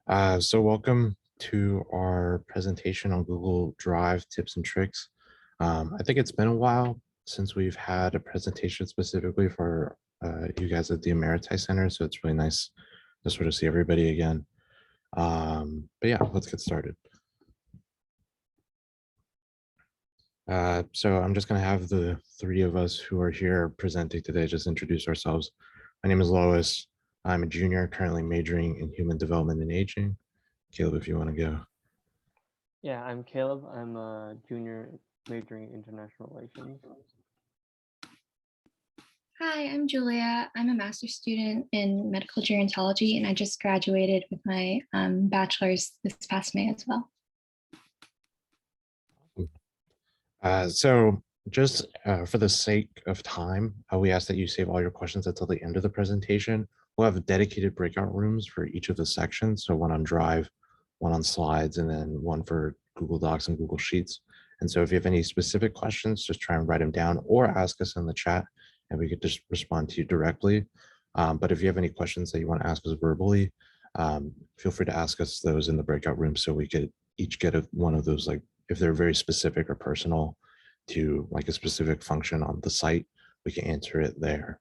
So welcome to our presentation on Google Drive tips and tricks. I think it's been a while since we've had a presentation specifically for you guys at the Emeriti Center, so it's really nice to sort of see everybody again. But yeah, let's get started. So I'm just going to have the three of us who are here presenting today just introduce ourselves. My name is Lois. I'm a junior, currently majoring in human development and aging. Caleb, if you want to go. Yeah, I'm Caleb. I'm a junior majoring in international relations. Hi, I'm Julia. I'm a master's student in medical gerontology, and I just graduated with my bachelor's this past May as well. So just for the sake of time, we ask that you save all your questions until the end of the presentation. We'll have dedicated breakout rooms for each of the sections. So one on Drive, one on Slides, and then one for Google Docs and Google Sheets. And so if you have any specific questions, just try and write them down or ask us in the chat and we could just respond to you directly. But if you have any questions that you want to ask us verbally, feel free to ask us those in the breakout room so we could each get one of those, like if they're very specific or personal to like a specific function on the site, we can answer it there,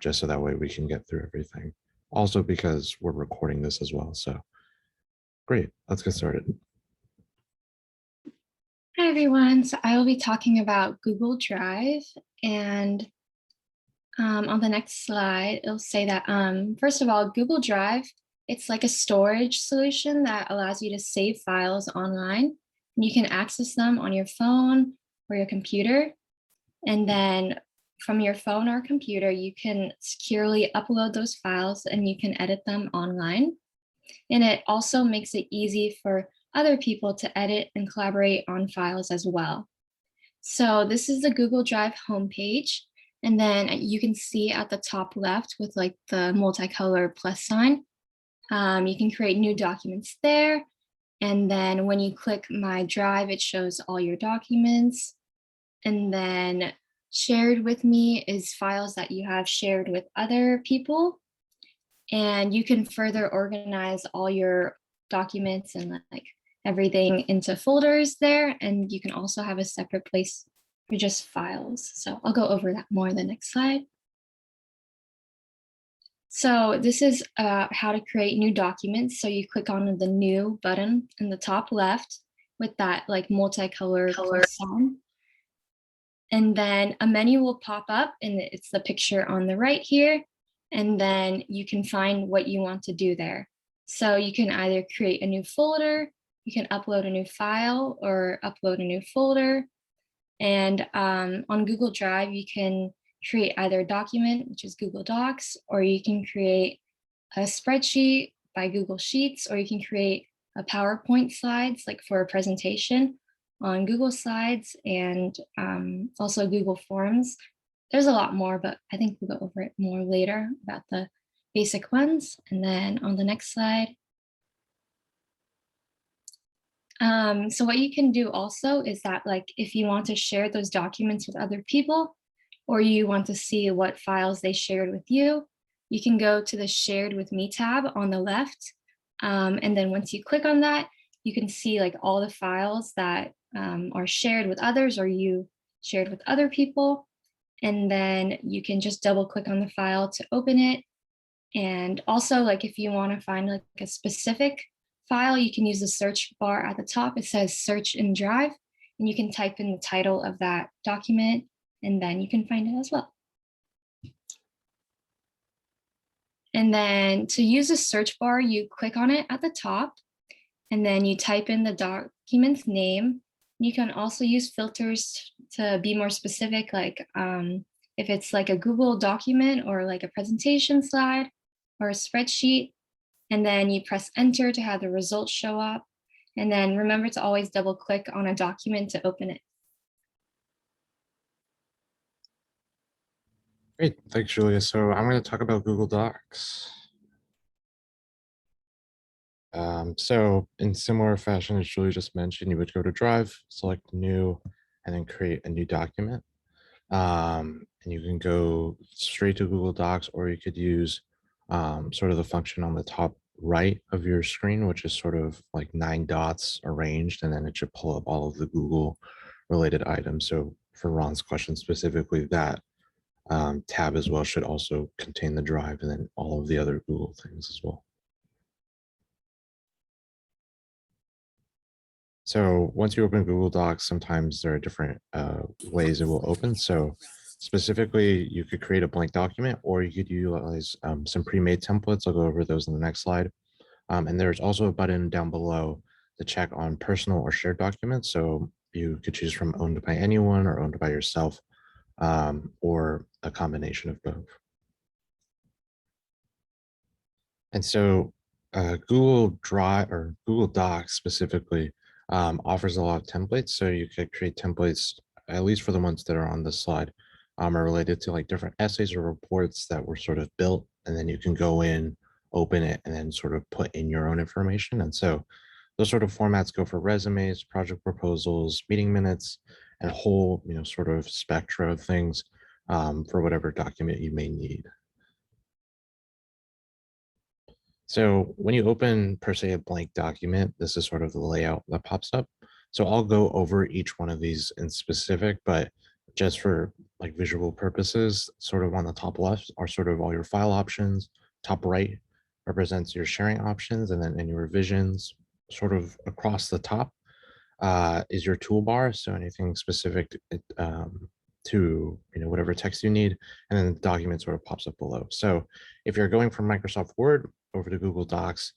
just so that way we can get through everything. Also because we're recording this as well. So great, let's get started. Hi, everyone. So I will be talking about Google Drive. And on the next slide, it'll say that, first of all, Google Drive, it's like a storage solution that allows you to save files online. And you can access them on your phone or your computer. And then from your phone or computer, you can securely upload those files and you can edit them online. And it also makes it easy for other people to edit and collaborate on files as well. So this is the Google Drive homepage. And then you can see at the top left with like the multicolor plus sign, you can create new documents there. And then when you click My Drive, it shows all your documents. And then shared with me is files that you have shared with other people. And you can further organize all your documents and like everything into folders there. And you can also have a separate place for just files. So I'll go over that more in the next slide. So this is how to create new documents. So you click on the new button in the top left with that like multicolor plus sign. And then a menu will pop up and it's the picture on the right here. And then you can find what you want to do there. So you can either create a new folder, you can upload a new file or upload a new folder. And on Google Drive, you can create either a document, which is Google Docs, or you can create a spreadsheet by Google Sheets, or you can create a PowerPoint slides like for a presentation on Google Slides and also Google Forms. There's a lot more, but I think we'll go over it more later about the basic ones. And then on the next slide. So what you can do also is that like if you want to share those documents with other people, or you want to see what files they shared with you, you can go to the Shared with Me tab on the left. And then once you click on that, you can see like all the files that are shared with others or you shared with other people. And then you can just double click on the file to open it. And also like if you want to find like a specific file, you can use the search bar at the top. It says search in Drive, and you can type in the title of that document and then you can find it as well. And then to use the search bar, you click on it at the top and then you type in the document's name. You can also use filters to be more specific, like if it's like a Google document or like a presentation slide or a spreadsheet, and then you press enter to have the results show up. And then remember to always double click on a document to open it. Great, thanks, Julia. So I'm going to talk about Google Docs. So in similar fashion as Julia just mentioned, you would go to Drive, select New, and then create a new document. And you can go straight to Google Docs, or you could use sort of the function on the top right of your screen, which is sort of like 9 dots arranged, and then it should pull up all of the Google related items. So for Ron's question specifically, that tab as well should also contain the drive and then all of the other Google things as well. So once you open Google Docs, sometimes there are different ways it will open. So specifically, you could create a blank document, or you could utilize some pre-made templates. I'll go over those in the next slide. And there's also a button down below to check on personal or shared documents. So you could choose from owned by anyone or owned by yourself, or a combination of both. And so Google Drive or Google Docs specifically offers a lot of templates. So you could create templates, at least for the ones that are on this slide, are related to like different essays or reports that were sort of built. And then you can go in, open it, and then sort of put in your own information. And so those sort of formats go for resumes, project proposals, meeting minutes, and a whole, sort of spectrum of things for whatever document you may need. So when you open per se a blank document, this is sort of the layout that pops up. So I'll go over each one of these in specific, but just for like visual purposes, sort of on the top left are sort of all your file options. Top right represents your sharing options, and then in your revisions, sort of across the top is your toolbar. So anything specific to whatever text you need, and then the document sort of pops up below. So if you're going from Microsoft Word over to Google Docs,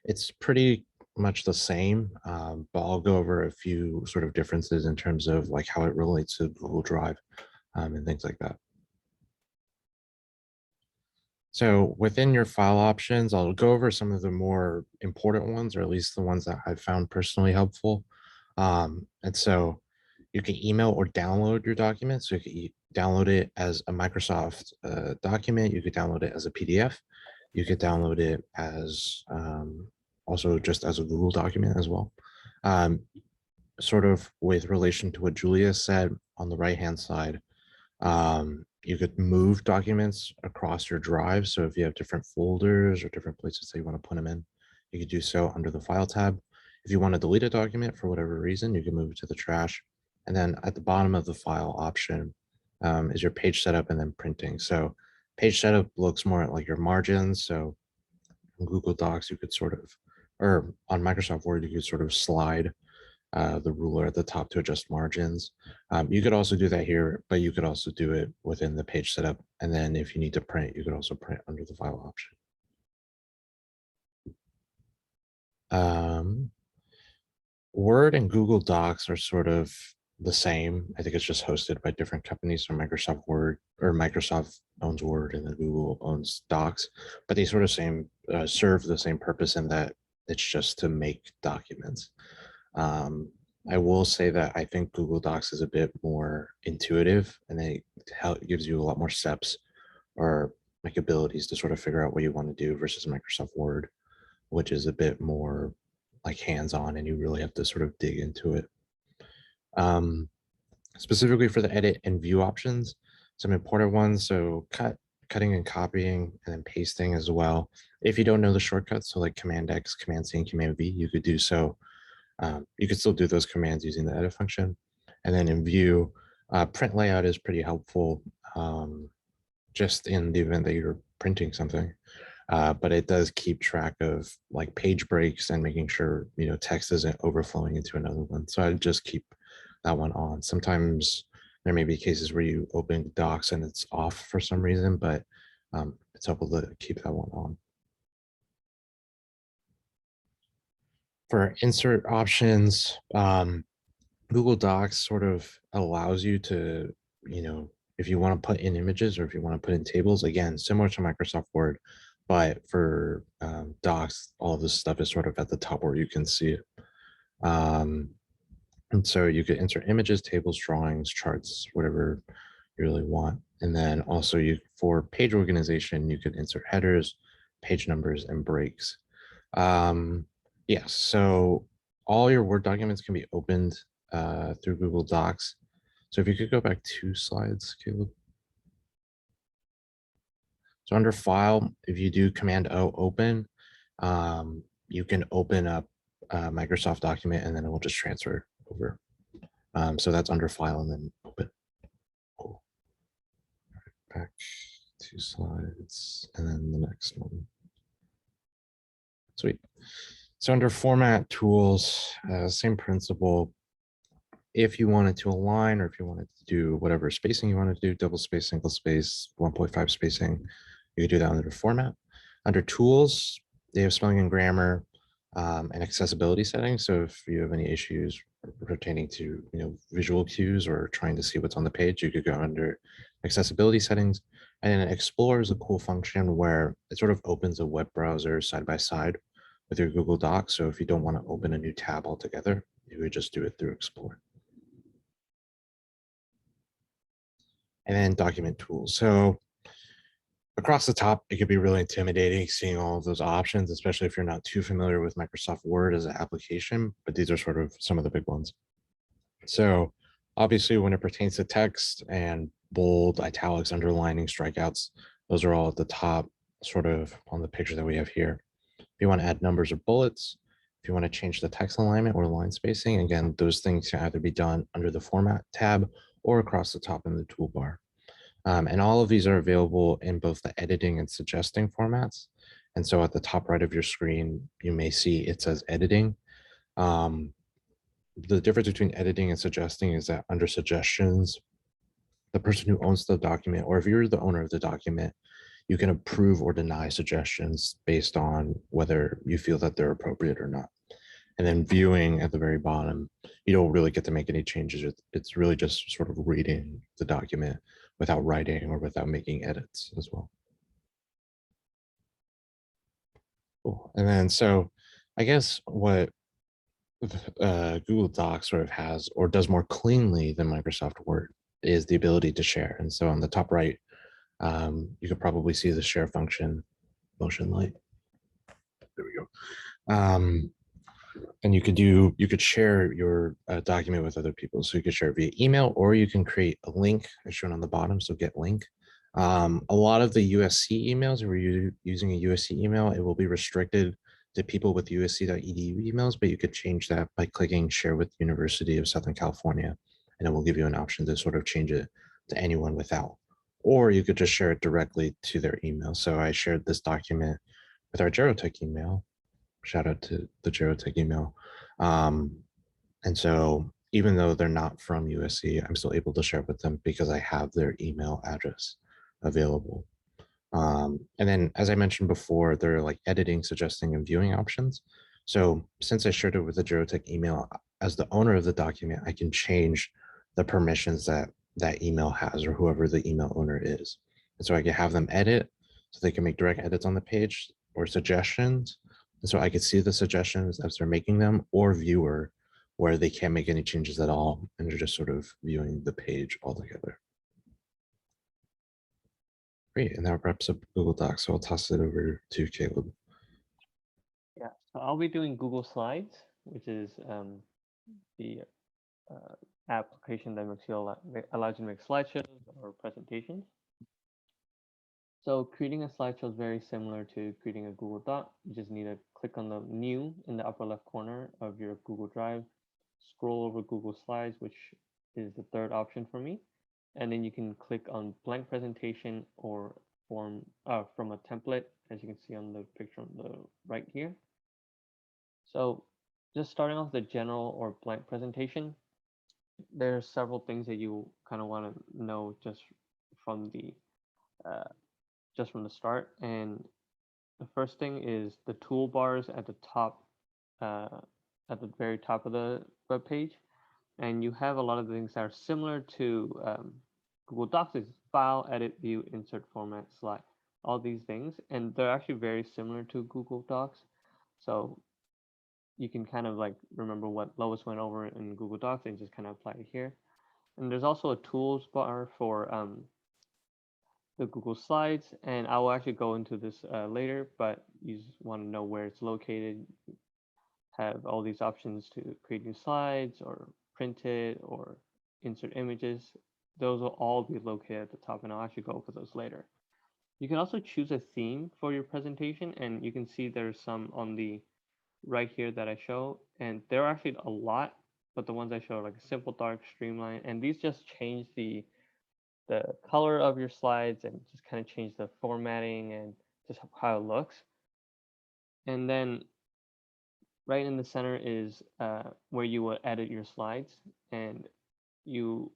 it's pretty much the same, but I'll go over a few sort of differences in terms of like how it relates to Google Drive and things like that. So within your file options, I'll go over some of the more important ones, or at least the ones that I've found personally helpful. And so you can email or download your document. So you can download it as a Microsoft document. You could download it as a PDF. You could download it as also just as a Google document as well. Sort of with relation to what Julia said on the right-hand side, you could move documents across your drive. So if you have different folders or different places that you want to put them in, you could do so under the File tab. If you want to delete a document for whatever reason, you can move it to the trash. And then at the bottom of the File option is your page setup and then printing. So page setup looks more at like your margins. So in Google Docs, you could sort of, or on Microsoft Word, you could sort of slide the ruler at the top to adjust margins. You could also do that here, but you could also do it within the page setup. And then if you need to print, you could also print under the File option. Word and Google Docs are sort of the same. I think it's just hosted by different companies. So Microsoft Word, or Microsoft owns Word and then Google owns Docs, but they sort of serve the same purpose in that it's just to make documents. I will say that I think Google Docs is a bit more intuitive, and it gives you a lot more steps or like abilities to sort of figure out what you want to do versus Microsoft Word, which is a bit more like hands-on and you really have to sort of dig into it. Specifically for the edit and view options, some important ones. So cutting and copying, and then pasting as well. If you don't know the shortcuts, so like Command X, Command C, and Command V, you could do so. You could still do those commands using the edit function. And then in view, print layout is pretty helpful just in the event that you're printing something. But it does keep track of like page breaks and making sure, text isn't overflowing into another one. So I'd just keep that one on. Sometimes there may be cases where you open docs and it's off for some reason, but it's helpful to keep that one on. For insert options, Google Docs sort of allows you to, if you want to put in images or if you want to put in tables, again, similar to Microsoft Word, but for Docs, all of this stuff is sort of at the top where you can see it. And so you could insert images, tables, drawings, charts, whatever you really want. And then also for page organization, you could insert headers, page numbers, and breaks. Yes, so all your Word documents can be opened through Google Docs. So if you could go back 2 slides, Caleb. So under File, if you do Command O, open, you can open up a Microsoft document and then it will just transfer over. So that's under file and then open. Cool. All right, back 2 slides and then the next one. Sweet. So under format tools, same principle. If you wanted to align or if you wanted to do whatever spacing you want to do, double space, single space, 1.5 spacing, you could do that under format. Under tools, they have spelling and grammar and accessibility settings. So if you have any issues pertaining to visual cues or trying to see what's on the page, you could go under accessibility settings. And then Explore is a cool function where it sort of opens a web browser side by side with your Google Docs. So if you don't want to open a new tab altogether, you would just do it through Explore. And then document tools. So across the top, it could be really intimidating seeing all of those options, especially if you're not too familiar with Microsoft Word as an application, but these are sort of some of the big ones. So obviously when it pertains to text and bold, italics, underlining, strikeouts, those are all at the top sort of on the picture that we have here. If you want to add numbers or bullets, if you want to change the text alignment or line spacing, again, those things can either be done under the format tab or across the top in the toolbar. And all of these are available in both the editing and suggesting formats. And so at the top right of your screen, you may see it says editing. The difference between editing and suggesting is that under suggestions, the person who owns the document, or if you're the owner of the document, you can approve or deny suggestions based on whether you feel that they're appropriate or not. And then viewing at the very bottom, you don't really get to make any changes. It's really just sort of reading the document without writing or without making edits as well. Cool. And then so I guess what Google Docs sort of has or does more cleanly than Microsoft Word is the ability to share. And so on the top right, you could probably see the share function motion light. There we go. And you could share your document with other people. So you could share it via email, or you can create a link as shown on the bottom. So get link. A lot of the USC emails, if you're using a USC email, it will be restricted to people with usc.edu emails, but you could change that by clicking share with University of Southern California, and it will give you an option to sort of change it to anyone without. Or you could just share it directly to their email. So I shared this document with our GeroTech email. Shout out to the GeroTech email. And so even though they're not from USC, I'm still able to share with them because I have their email address available. And then, as I mentioned before, there are like editing, suggesting, and viewing options. So since I shared it with the GeroTech email, as the owner of the document, I can change the permissions that that email has or whoever the email owner is. And so I can have them edit so they can make direct edits on the page or suggestions. And so I could see the suggestions as they're making them, or viewer where they can't make any changes at all and they're just sort of viewing the page altogether. Great, and that wraps up Google Docs. So I'll toss it over to Caleb. Yeah, so I'll be doing Google Slides, which is the application that allows you to make slideshows or presentations. So creating a slideshow is very similar to creating a Google Doc. You just need to click on the new in the upper left corner of your Google Drive, scroll over Google Slides, which is the third option for me. And then you can click on blank presentation or from a template, as you can see on the picture on the right here. So just starting off the general or blank presentation, there are several things that you kind of want to know just from the start. And the first thing is the toolbars at the top, at the very top of the web page. And you have a lot of things that are similar to Google Docs: is file, edit, view, insert, format, slide, all these things. And they're actually very similar to Google Docs. So you can kind of like remember what Lois went over in Google Docs and just kind of apply it here. And there's also a tools bar for the Google Slides, and I will actually go into this later, but you just want to know where it's located. Have all these options to create new slides or print it or insert images. Those will all be located at the top, and I'll actually go over those later. You can also choose a theme for your presentation, and you can see there's some on the right here that I show, and there are actually a lot, but the ones I show are like simple, dark, streamline, and these just change the color of your slides and just kind of change the formatting and just how it looks. And then right in the center is where you will edit your slides, and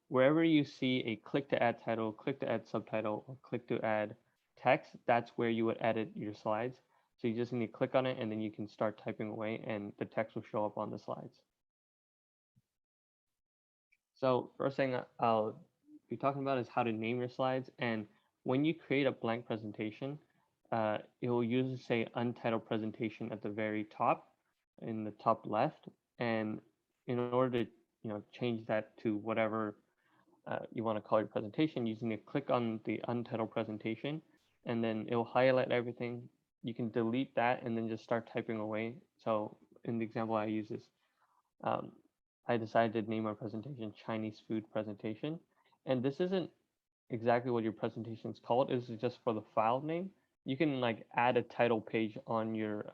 wherever you see a click to add title, click to add subtitle, or click to add text, that's where you would edit your slides. So you just need to click on it, and then you can start typing away, and the text will show up on the slides. So first thing I'll be talking about is how to name your slides. And when you create a blank presentation, it will usually say untitled presentation at the very top, in the top left. And in order to change that to whatever you want to call your presentation, you just need to click on the untitled presentation, and then it will highlight everything. You can delete that and then just start typing away. So in the example I use is, I decided to name our presentation Chinese food presentation. And this isn't exactly what your presentation is called. This is just for the file name. You can like add a title page on your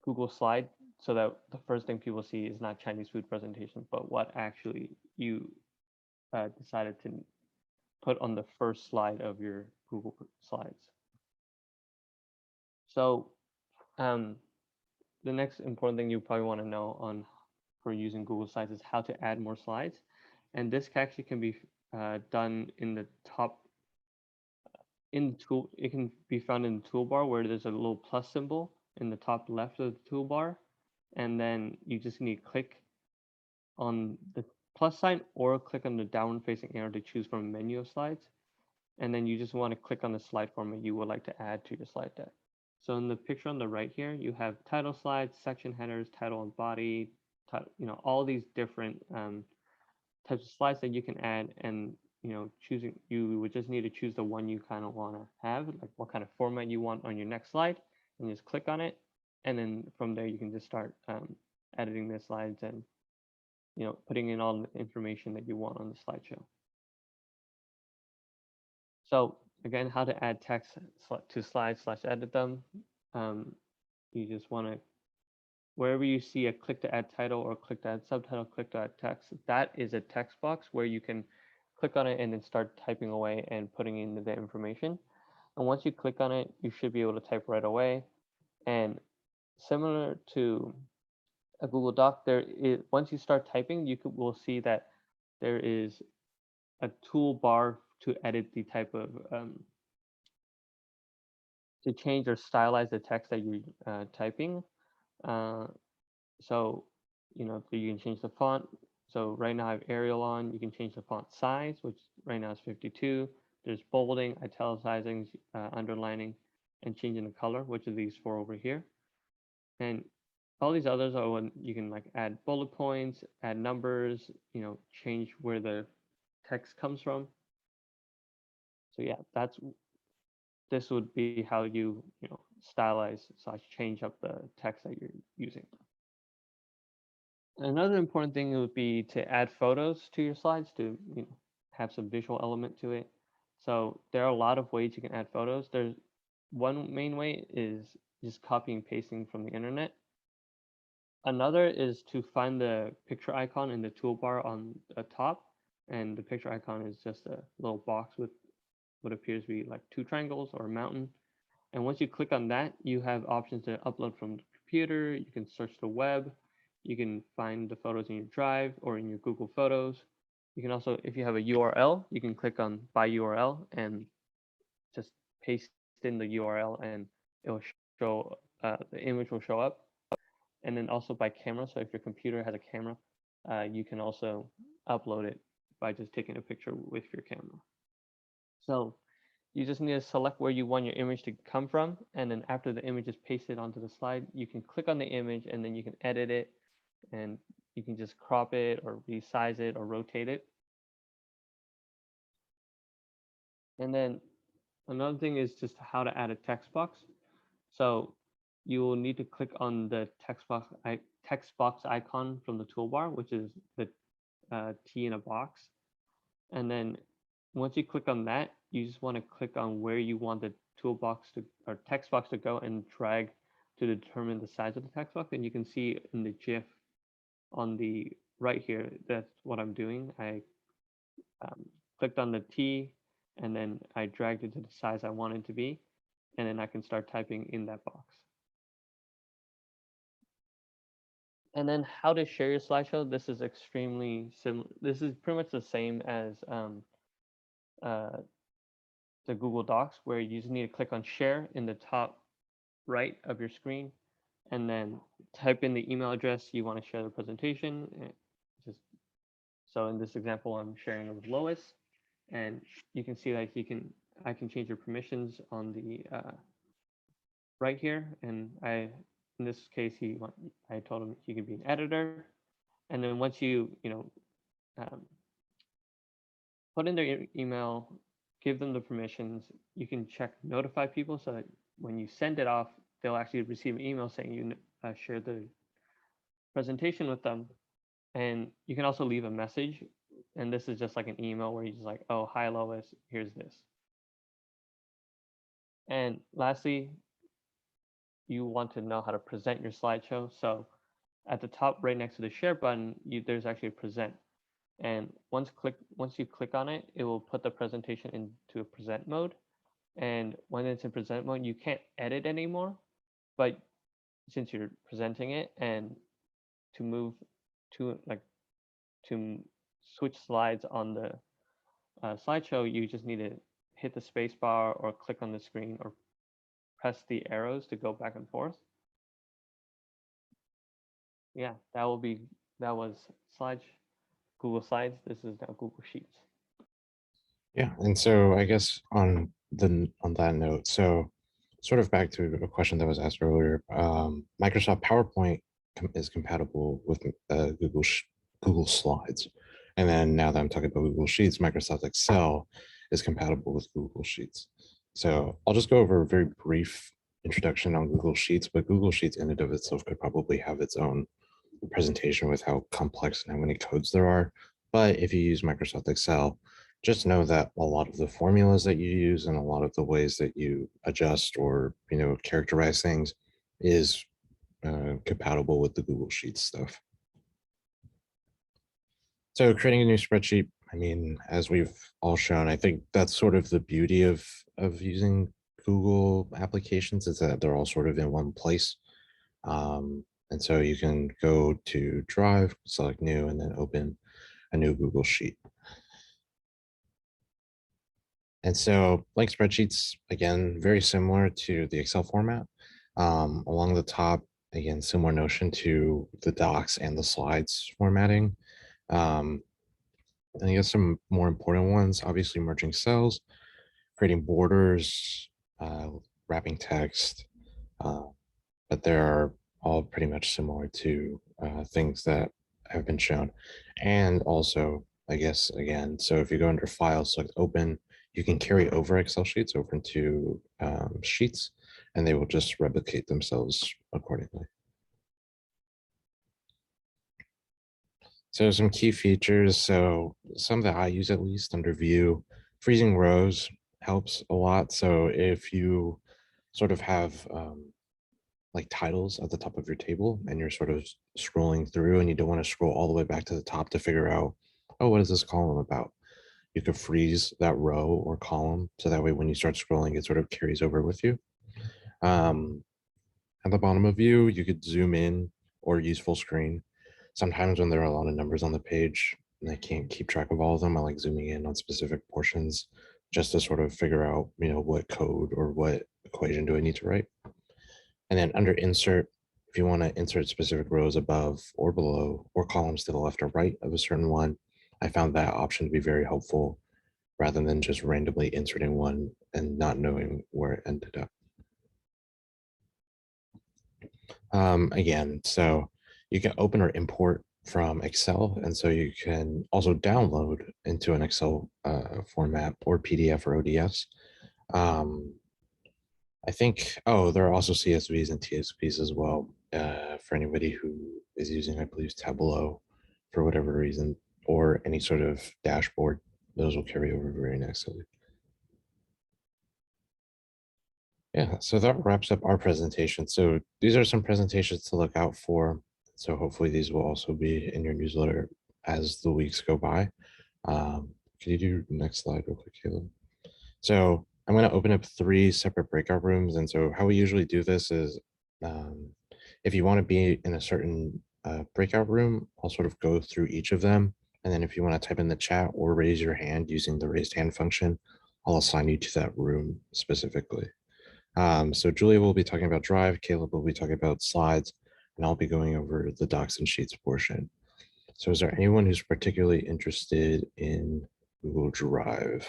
Google slide so that the first thing people see is not Chinese food presentation, but what actually you decided to put on the first slide of your Google slides. So the next important thing you probably want to know for using Google Slides is how to add more slides. And this actually can be done in the top, it can be found in the toolbar where there's a little plus symbol in the top left of the toolbar. And then you just need to click on the plus sign or click on the downward facing arrow to choose from a menu of slides. And then you just want to click on the slide format you would like to add to your slide deck. So in the picture on the right here, you have title slides, section headers, title and body, all these different types of slides that you can add. And you would just need to choose the one you kind of want to have, like what kind of format you want on your next slide, and just click on it. And then from there, you can just start editing the slides and putting in all the information that you want on the slideshow. So again, how to add text to slides / edit them. You just want to, wherever you see a click to add title or click to add subtitle, click to add text, that is a text box where you can click on it and then start typing away and putting in the information. And once you click on it, you should be able to type right away. And similar to a Google Doc, once you start typing, will see that there is a toolbar to edit the type of to change or stylize the text that you're typing. So you can change the font. So right now I have Arial on. You can change the font size, which right now is 52. There's bolding, italicizing, underlining, and changing the color, which are these 4 over here. And all these others are when you can like add bullet points, add numbers, change where the text comes from. So yeah, this would be how you stylize / change up the text that you're using. Another important thing would be to add photos to your slides to have some visual element to it. So there are a lot of ways you can add photos. There's one main way is just copying and pasting from the internet. Another is to find the picture icon in the toolbar on the top, and the picture icon is just a little box with what appears to be like 2 triangles or a mountain. And once you click on that, you have options to upload from the computer. You can search the web. You can find the photos in your Drive or in your Google Photos. You can also, if you have a URL, you can click on by URL and just paste in the URL, and it will show, the image will show up. And then also by camera. So if your computer has a camera, you can also upload it by just taking a picture with your camera. So you just need to select where you want your image to come from. And then after the image is pasted onto the slide, you can click on the image and then you can edit it, and you can just crop it or resize it or rotate it. And then another thing is just how to add a text box. So you will need to click on the text box icon from the toolbar, which is the T in a box. And then once you click on that, you just want to click on where you want the toolbox to or text box to go and drag to determine the size of the text box. And you can see in the GIF on the right here, that's what I'm doing. I clicked on the T and then I dragged it to the size I want it to be. And then I can start typing in that box. And then how to share your slideshow. This is extremely similar. This is pretty much the same as the Google Docs, where you just need to click on share in the top right of your screen and then type in the email address you want to share the presentation. Just so in this example, I'm sharing it with Lois, and you can see that I can change your permissions on the right here, and in this case I told him he could be an editor, and then once you put in their email, give them the permissions, you can check notify people so that when you send it off, they'll actually receive an email saying you shared the presentation with them. And you can also leave a message, and this is just like an email where you just like, oh, hi Lois, here's this. And lastly, you want to know how to present your slideshow. So at the top right next to the share button, there's actually a present. And once you click on it, it will put the presentation into a present mode. And when it's in present mode, you can't edit anymore. But since you're presenting it, and to move to switch slides on the slideshow, you just need to hit the space bar or click on the screen or press the arrows to go back and forth. Yeah, that was Google Slides. This is now Google Sheets. Yeah, and so I guess on that note, so sort of back to a question that was asked earlier, Microsoft PowerPoint is compatible with Google Slides, and then now that I'm talking about Google Sheets, Microsoft Excel is compatible with Google Sheets. So I'll just go over a very brief introduction on Google Sheets, but Google Sheets in and of itself could probably have its own presentation with how complex and how many codes there are. But if you use Microsoft Excel, just know that a lot of the formulas that you use and a lot of the ways that you adjust or characterize things is compatible with the Google Sheets stuff. So creating a new spreadsheet, I mean, as we've all shown, I think that's sort of the beauty of using Google applications, is that they're all sort of in one place. And so you can go to Drive, select New, and then open a new Google Sheet. And so blank spreadsheets, again, very similar to the Excel format. Along the top, again, similar notion to the docs and the slides formatting. And I guess some more important ones, obviously merging cells, creating borders, wrapping text, but they are all pretty much similar to things that have been shown. And also, I guess, again, so if you go under File, select Open, you can carry over Excel sheets over into Sheets, and they will just replicate themselves accordingly. So some key features. So some that I use, at least under View, freezing rows helps a lot. So if you sort of have like titles at the top of your table and you're sort of scrolling through and you don't want to scroll all the way back to the top to figure out, oh, what is this column about? You could freeze that row or column so that way when you start scrolling, it sort of carries over with you. At the bottom of View, you could zoom in or use full screen. Sometimes when there are a lot of numbers on the page and I can't keep track of all of them, I like zooming in on specific portions just to sort of figure out, what code or what equation do I need to write. And then under Insert, if you want to insert specific rows above or below or columns to the left or right of a certain one, I found that option to be very helpful rather than just randomly inserting one and not knowing where it ended up. Again, so you can open or import from Excel, and so you can also download into an Excel format or PDF or ODS. I think, there are also CSVs and TSVs as well for anybody who is using, I believe, Tableau for whatever reason, or any sort of dashboard. Those will carry over very nicely. Yeah, so that wraps up our presentation. So these are some presentations to look out for. So hopefully these will also be in your newsletter as the weeks go by. Can you do next slide real quick, Caleb? So I'm going to open up 3 separate breakout rooms. And so how we usually do this is if you want to be in a certain breakout room, I'll sort of go through each of them. And then if you want to type in the chat or raise your hand using the raised hand function, I'll assign you to that room specifically. So Julia will be talking about Drive, Caleb will be talking about slides, and I'll be going over the docs and sheets portion. So is there anyone who's particularly interested in Google Drive?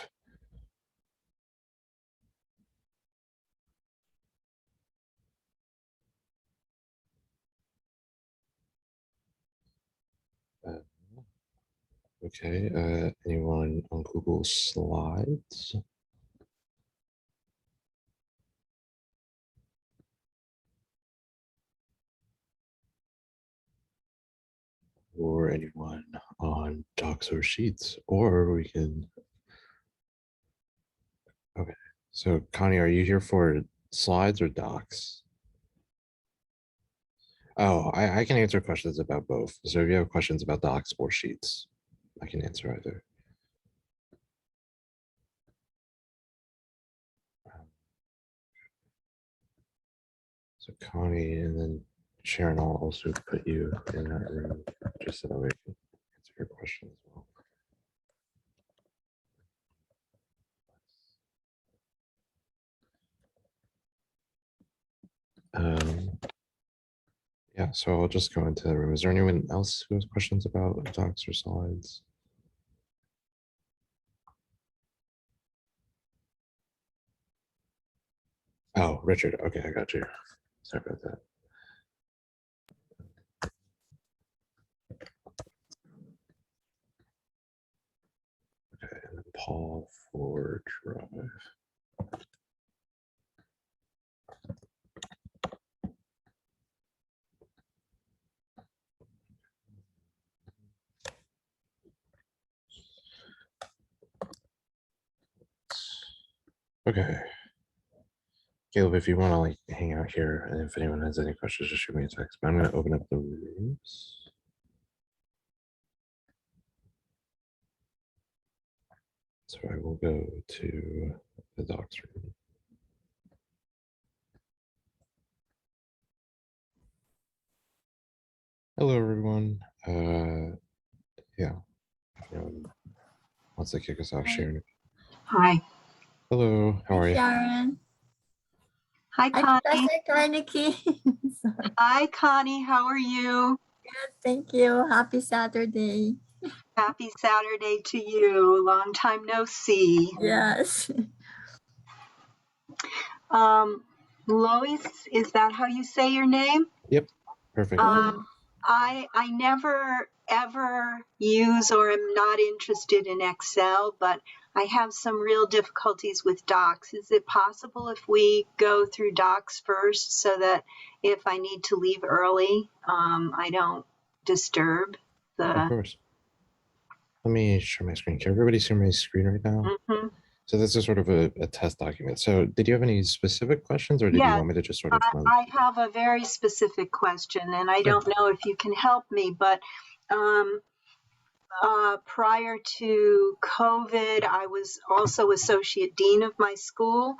Okay, anyone on Google Slides? Or anyone on docs or sheets? Or we can, okay. So Connie, are you here for slides or docs? Oh, I can answer questions about both. So if you have questions about docs or sheets, I can answer either. So Connie, and then Sharon, I'll also put you in that room just so that we can answer your question as well. Yeah, so I'll just go into the room. Is there anyone else who has questions about docs or slides? Oh, Richard. Okay, I got you. Sorry about that. Okay, and then Paul for Drive. Okay. Caleb, if you want to like hang out here, and if anyone has any questions, just shoot me a text. But I'm going to open up the rooms. So I will go to the docs room. Hello, everyone. Yeah. Wants to kick us off, Sharon. Hi. Hello, how are you? Sharon. Hi, Hi, Connie. Professor Nikki. Hi, Connie. How are you? Good, thank you. Happy Saturday. Happy Saturday to you. Long time no see. Yes. Lois, is that how you say your name? Yep, perfect. I never ever use or am not interested in Excel, but I have some real difficulties with docs. Is it possible if we go through docs first so that if I need to leave early, I don't disturb the... Of course. Let me share my screen. Can everybody see my screen right now? Mm-hmm. So this is sort of a test document. So did you have any specific questions or did you want me to just sort of run? I have a very specific question, and I don't know if you can help me, but prior to COVID, I was also associate dean of my school,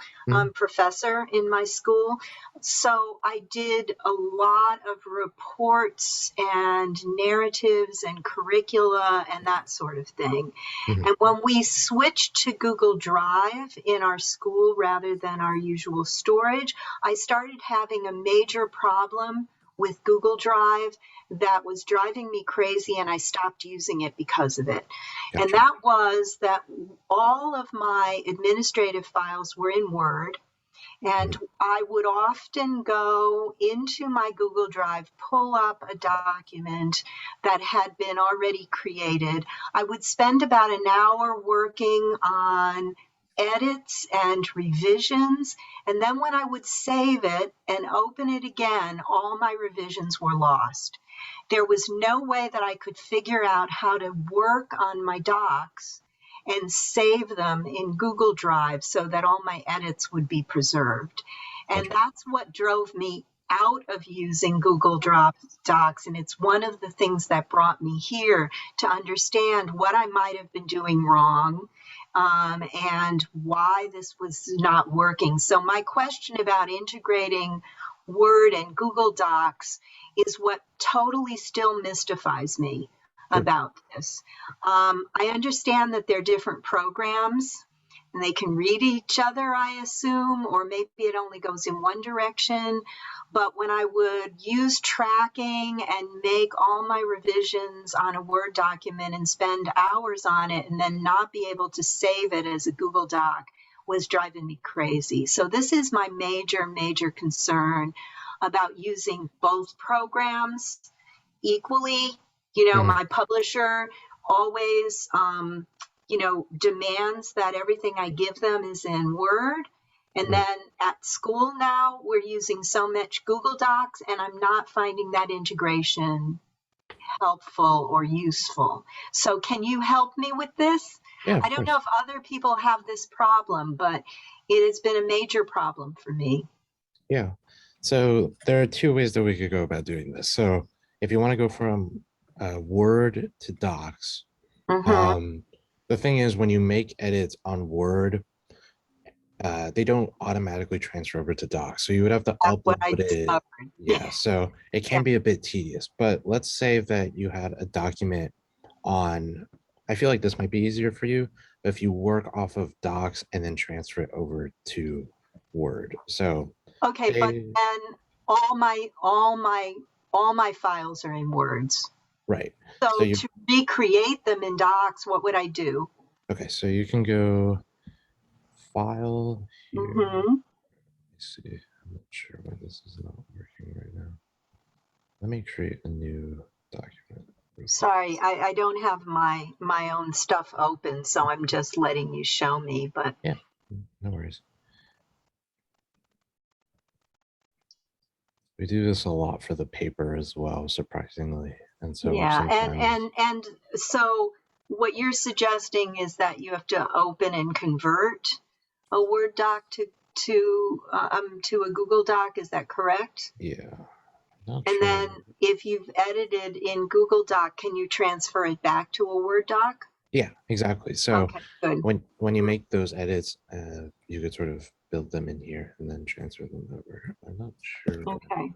professor in my school. So I did a lot of reports and narratives and curricula and that sort of thing. And when we switched to Google Drive in our school rather than our usual storage, I started having a major problem with Google Drive that was driving me crazy, and I stopped using it because of it. Gotcha. And that was that all of my administrative files were in Word, and I would often go into my Google Drive, pull up a document that had been already created. I would spend about an hour working on edits and revisions, and then when I would save it and open it again, all my revisions were lost. There was no way that I could figure out how to work on my docs and save them in Google Drive so that all my edits would be preserved. And Okay. that's what drove me out of using Google Docs. And it's one of the things that brought me here to understand what I might have been doing wrong, and why this was not working. So my question about integrating Word and Google Docs is what totally still mystifies me Sure. about this. I understand that they're different programs and they can read each other, I assume, or maybe it only goes in one direction. But when I would use tracking and make all my revisions on a Word document and spend hours on it and then not be able to save it as a Google Doc was driving me crazy. So this is my major concern about using both programs equally. You know, my publisher always, you know, demands that everything I give them is in Word. And then at school now, we're using so much Google Docs, and I'm not finding that integration helpful or useful. So can you help me with this? Yeah, I of don't course. know if other people have this problem, but it has been a major problem for me. Yeah. So there are two ways that we could go about doing this. So if you want to go from Word to Docs, the thing is when you make edits on Word, they don't automatically transfer over to Docs. So you would have to That's what I upload it. discovered. Yeah. So it can be a bit tedious, but let's say that you had a document on, I feel like this might be easier for you, but if you work off of Docs and then transfer it over to Word. So Okay, but say- then all my files are in Words. right. So So you, to recreate them in Docs, what would I do? okay, so you can go file here. Let's see, I'm not sure why this is not working right now. Let me create a new document. Sorry, I don't have my own stuff open, so I'm just letting you show me. But yeah, no worries. We do this a lot for the paper as well, surprisingly. And so yeah, sometimes, and so what you're suggesting is that you have to open and convert a Word doc to a Google Doc. Is that correct? yeah, not And sure. then if you've edited in Google Doc, can you transfer it back to a Word doc? Yeah, exactly. So Okay, good. when you make those edits, you could sort of build them in here and then transfer them over. I'm not sure. Okay.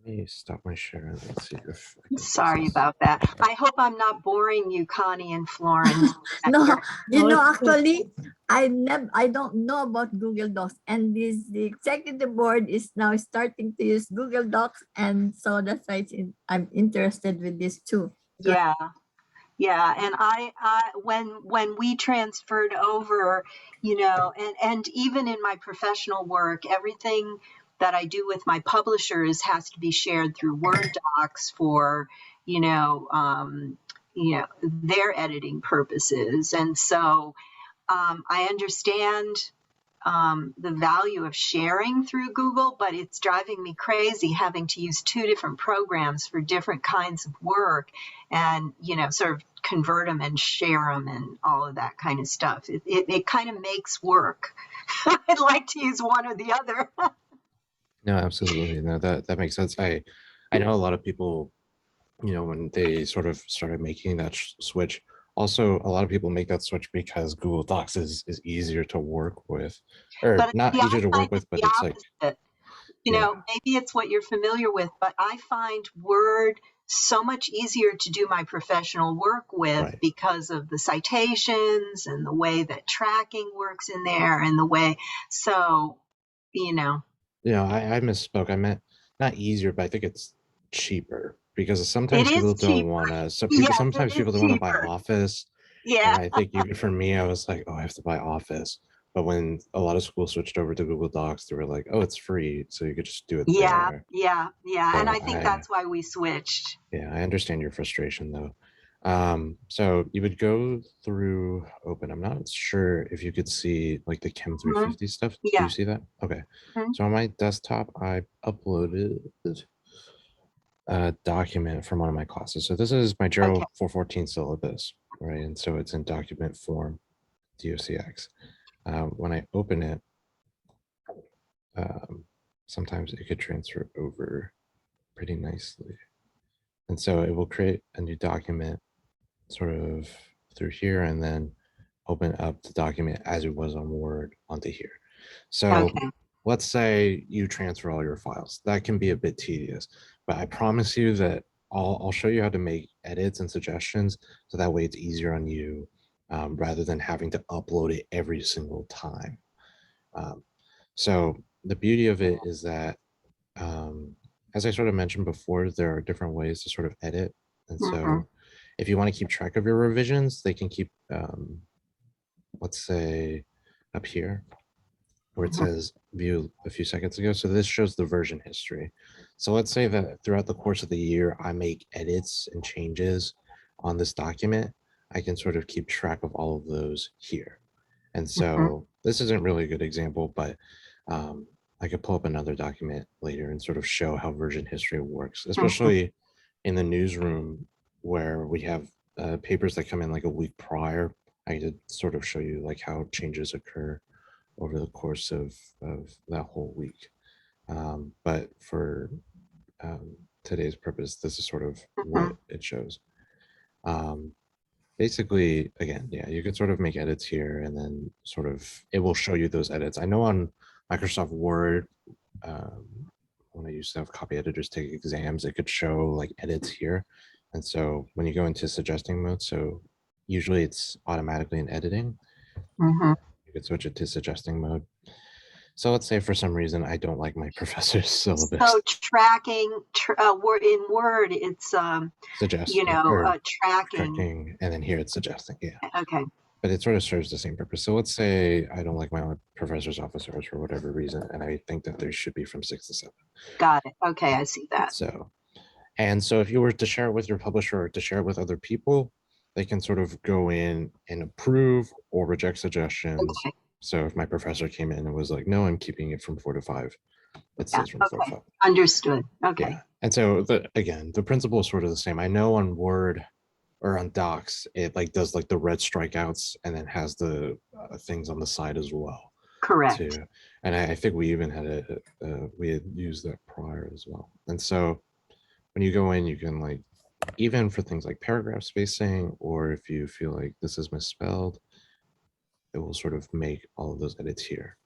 Let me stop my share and let's see if I can Sorry access. about that. I hope I'm not boring you, Connie and Florence. No, you know, it's good. actually, I don't know about Google Docs, and the executive board is now starting to use Google Docs, and so that's why I'm interested with this too. Yeah. Yeah, and I when we transferred over, you know, and even in my professional work, everything that I do with my publishers has to be shared through Word docs for, you know, their editing purposes. And so I understand the value of sharing through Google, but it's driving me crazy having to use two different programs for different kinds of work and, you know, sort of convert them and share them and all of that kind of stuff. It kind of makes work. I'd like to use one or the other. No, absolutely. No, that makes sense. I know a lot of people, you know, when they sort of started making that switch, also a lot of people make that switch because Google Docs is easier to work with, or But not see, I easier to find work with, but the it's like, opposite. You yeah, know, maybe it's what you're familiar with, but I find Word so much easier to do my professional work with right. because of the citations and the way that tracking works in there and the way, so, you know. You know, I misspoke. I meant not easier, but I think it's cheaper because It sometimes is people don't cheaper. want to. So people Yes, it sometimes is people don't want to buy cheaper. Office, and Yeah, I think even for me, I was like, oh, I have to buy Office. But when a lot of schools switched over to Google Docs, they were like, oh, it's free, so you could just do it yeah, there. yeah, yeah. And So I think that's why we switched. yeah, I understand your frustration though. So you would go through Open. I'm not sure if you could see like the Chem 350 stuff. Do Yeah. you see that? Okay. Mhm. So on my desktop, I uploaded a document from one of my classes. So this is my Gero Okay. 414 syllabus, right? And so it's in document form, DOCX. when I open it, sometimes it could transfer over pretty nicely. And so it will create a new document sort of through here and then open up the document as it was on Word onto here. So Okay. let's say you transfer all your files. That can be a bit tedious, but I promise you that I'll show you how to make edits and suggestions so that way it's easier on you rather than having to upload it every single time. So the beauty of it is that, as I sort of mentioned before, there are different ways to sort of edit. And so if you want to keep track of your revisions, they can keep, let's say up here where it says view a few seconds ago. So this shows the version history. So let's say that throughout the course of the year, I make edits and changes on this document. I can sort of keep track of all of those here. And so this isn't really a good example, but I could pull up another document later and sort of show how version history works, especially in the newsroom where we have papers that come in like a week prior. I could sort of show you like how changes occur over the course of that whole week. But for today's purpose, this is sort of what it shows. Basically, again, yeah, you can sort of make edits here and then sort of, it will show you those edits. I know on Microsoft Word, when I used to have copy editors take exams, it could show like edits here. And so when you go into suggesting mode, so usually it's automatically in editing. You could switch it to suggesting mode. So let's say for some reason I don't like my professor's syllabus. So tracking in Word, it's Suggesting, tracking, and then here it's suggesting. Yeah. Okay. But it sort of serves the same purpose. So let's say I don't like my professor's office hours for whatever reason, and I think that there should be from 6 to 7. Got it. Okay, I see that. So, and so if you were to share it with your publisher or to share it with other people, they can sort of go in and approve or reject suggestions. Okay. So if my professor came in and was like, no, I'm keeping it from 4 to 5, it stays from 4 to 5. Understood. Okay. Yeah. And so again, the principle is sort of the same. I know on Word or on Docs, it like does like the red strikeouts and then has the things on the side as well. Correct. Too. And I think we even had we had used that prior as well. And so when you go in, you can like, even for things like paragraph spacing, or if you feel like this is misspelled, it will sort of make all of those edits here.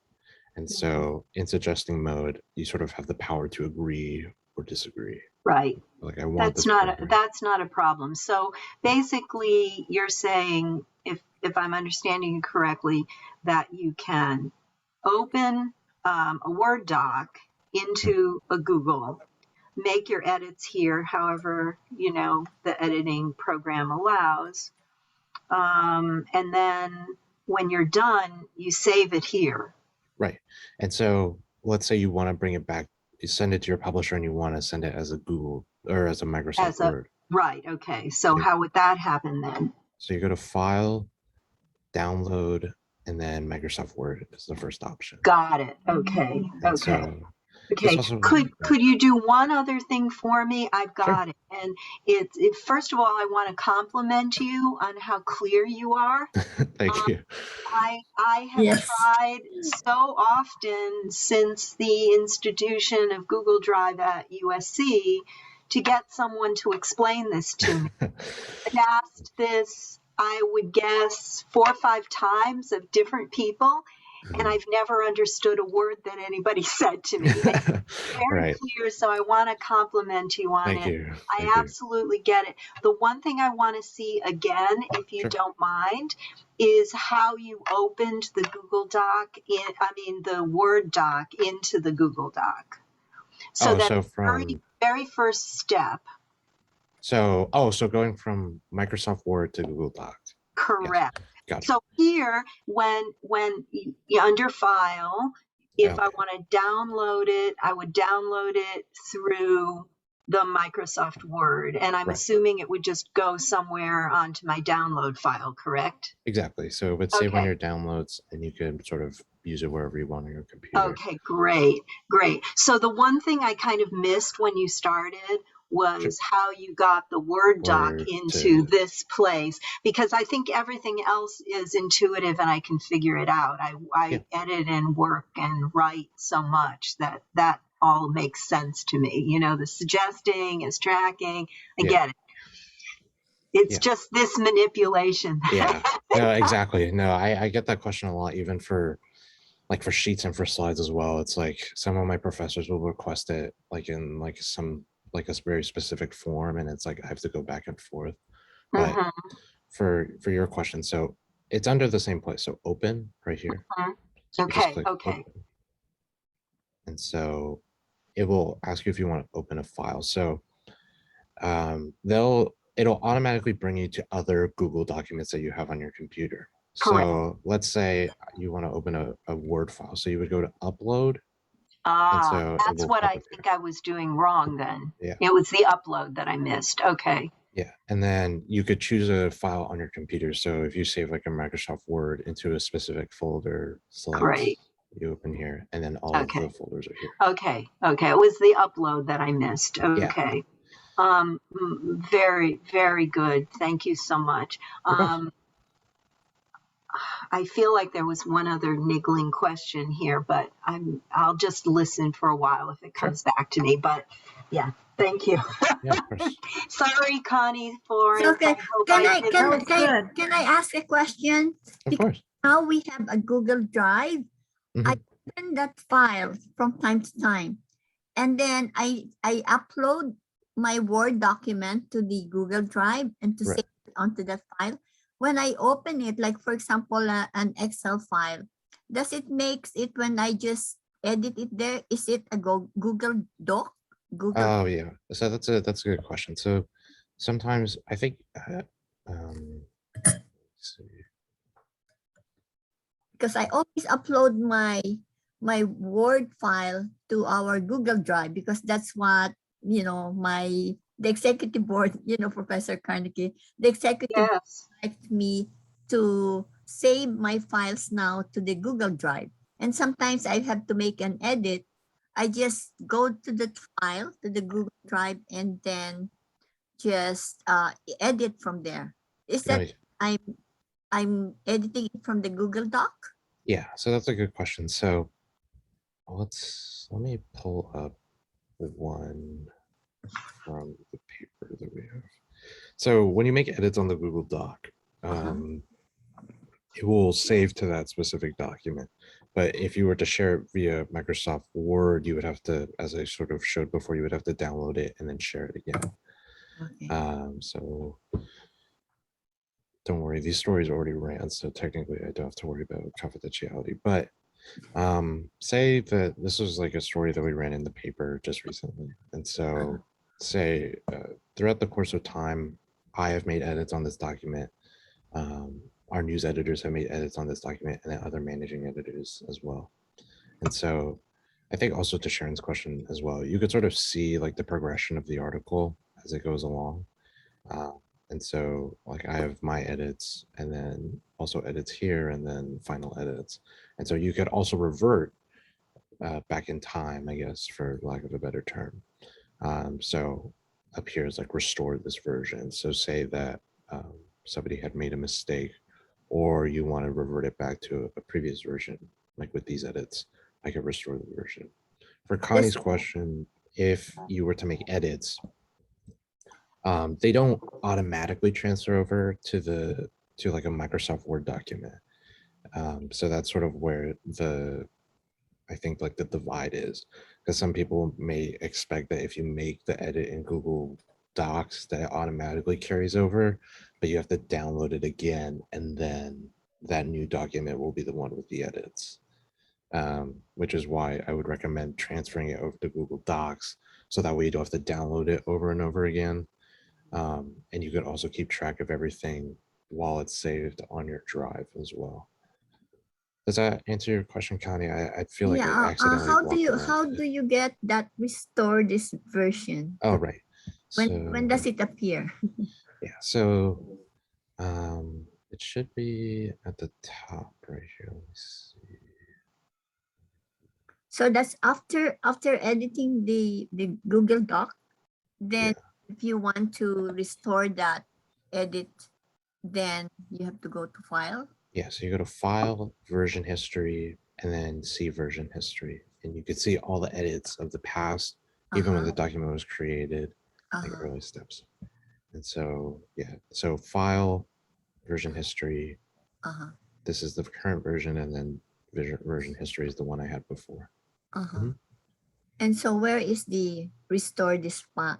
And so in suggesting mode, you sort of have the power to agree or disagree. Right. Like I want that's not a problem. So basically you're saying, if I'm understanding you correctly, that you can open a Word doc into a Google, make your edits here, however, the editing program allows. And then when you're done, you save it here. Right. And so let's say you want to bring it back, you send it to your publisher and you want to send it as a Google or as a Microsoft Word. Right. Okay. So how would that happen then? So you go to File, Download, and then Microsoft Word is the first option. Got it. Okay. And okay. So okay. Could you do one other thing for me? I've got it. And first of all, I want to compliment you on how clear you are. Thank you. I have tried so often since the institution of Google Drive at USC to get someone to explain this to me. I've asked this, I would guess 4 or 5 times of different people, and I've never understood a word that anybody said to me. It's very clear, so I want to compliment you on it. I absolutely get it. The one thing I want to see again, if you don't mind, is how you opened the Google Doc, the Word doc into the Google Doc. So very first step. So going from Microsoft Word to Google Docs. Correct. Yes. Gotcha. So here, when you under File, if I want to download it, I would download it through the Microsoft Word, and I'm assuming it would just go somewhere onto my download file, correct? Exactly. So it would save on your downloads, and you can sort of use it wherever you want on your computer. Okay, great. So the one thing I kind of missed when you started was how you got the Word doc Word into to- this place, because I think everything else is intuitive and I can figure it out. I edit and work and write so much that all makes sense to me. You know, the suggesting is tracking. I get it. It's just this manipulation. Yeah, no, exactly. No, I get that question a lot, even for like for sheets and for slides as well. It's like some of my professors will request it like in like a very specific form, and it's like I have to go back and forth. But for your question, so it's under the same place. So open right here. So just Okay, click okay. open. And so it will ask you if you want to open a file. So it'll automatically bring you to other Google documents that you have on your computer. Correct. So let's say you want to open a Word file. So you would go to upload. So That's what I think I was doing wrong then. Yeah. It was the upload that I missed. Okay. Yeah. And then you could choose a file on your computer. So if you save like a Microsoft Word into a specific folder, select, Great. you open here, and then all of the folders are here. Okay. Okay. It was the upload that I missed. Okay. Very, very good. Thank you so much. I feel like there was one other niggling question here, but I'll just listen for a while if it comes back to me. But yeah, thank you. Yeah, of course. Sorry, Connie, Florence. Okay. Can I ask a question? Of course. Now we have a Google Drive. I open that file from time to time, and then I upload my Word document to the Google Drive and to save it onto that file. When I open it, like for example, an Excel file, does it makes it when I just edit it there? Is it a Google Doc? Oh yeah. So that's a good question. So sometimes I think let's see. Because I always upload my Word file to our Google Drive, because that's what, you know, the executive board, you know, Professor Carnegie, the executive board likes me to save my files now to the Google Drive. And sometimes I have to make an edit. I just go to the file, to the Google Drive, and then just edit from there. Is that I'm editing it from the Google Doc? Yeah, so that's a good question. So let me pull up one from the paper that we have. So when you make edits on the Google Doc, it will save to that specific document. But if you were to share it via Microsoft Word, you would have to, as I sort of showed before, you would have to download it and then share it again. Okay. So don't worry, these stories already ran, so technically I don't have to worry about confidentiality. But say that this was like a story that we ran in the paper just recently. And so say throughout the course of time, I have made edits on this document. Our news editors have made edits on this document, and then other managing editors as well. And so I think also to Sharon's question as well, you could sort of see like the progression of the article as it goes along. And so like I have my edits and then also edits here and then final edits. And so you could also revert back in time, I guess, for lack of a better term. So up here is like restore this version. So say that somebody had made a mistake, or you want to revert it back to a previous version, like with these edits, I could restore the version. For Connie's question, if you were to make edits, they don't automatically transfer over to like a Microsoft Word document. So that's sort of where I think like the divide is, because some people may expect that if you make the edit in Google Docs that it automatically carries over, but you have to download it again, and then that new document will be the one with the edits, which is why I would recommend transferring it over to Google Docs, so that way you don't have to download it over and over again. And you could also keep track of everything while it's saved on your drive as well. Does that answer your question, Connie? I feel like I accidentally how do you get that restore this version? Oh, right. When does it appear? Yeah, so it should be at the top right here. Let me see. So that's after editing the Google Doc, Then if you want to restore that edit, then you have to go to file. Yeah, so you go to File, Version History, and then see Version History. And you can see all the edits of the past, even when the document was created, like early steps. And so, yeah, so File, Version History, this is the current version, and then version history is the one I had before. And so where is the restore this file?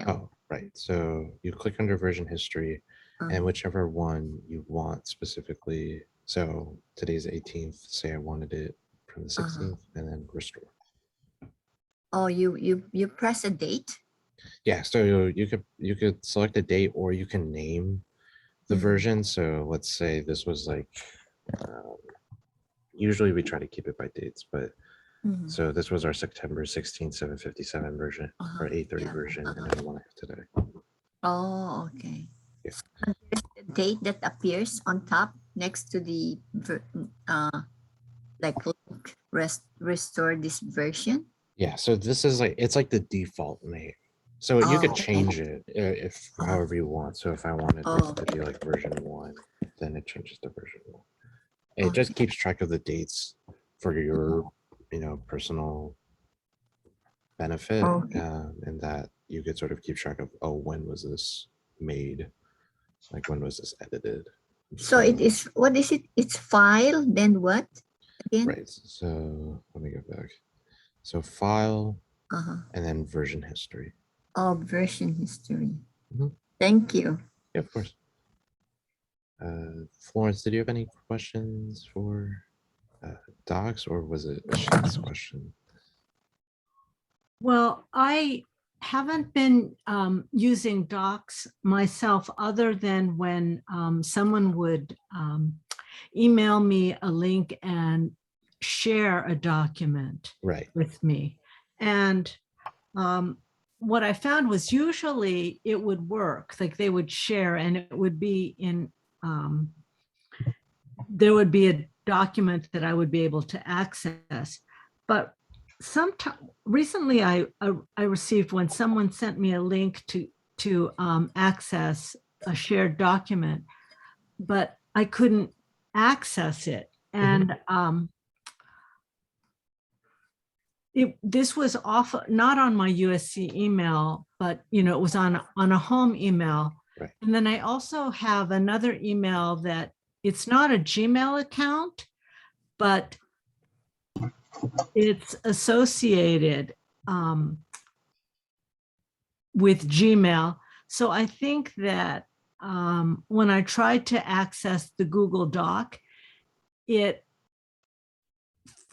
Oh, right. So you click under version history, and whichever one you want specifically. So today's 18th, say I wanted it from the 16th, and then restore. Oh, you press a date? Yeah, so you could select a date, or you can name the version. So let's say this was like, usually we try to keep it by dates, but so this was our September 16th, 757 version, or 830 version, and then the one I have today. Oh, okay. Yeah. And there's the date that appears on top next to the like restore this version. Yeah, so this is like, it's like the default name. So you could change it if however you want. So if I wanted this to be like version 1, then it changes to version 1. It just keeps track of the dates for your, personal benefit, and that you could sort of keep track of, oh, when was this made? Like, when was this edited? So it is, what is it? It's file, then what again? Right, so let me go back. So file, and then version history. Oh, version history. Thank you. Yeah, of course. Florence, did you have any questions for docs, or was it a Shaq's question? Well, I haven't been using docs myself, other than when someone would email me a link and share a document with me. And what I found was usually it would work, like they would share and it would be in, there would be a document that I would be able to access. But recently I received, when someone sent me a link to access a shared document, but I couldn't access it. And this was off, not on my USC email, but it was on a home email. Right. And then I also have another email that it's not a Gmail account, but it's associated with Gmail. So I think that when I tried to access the Google Doc, it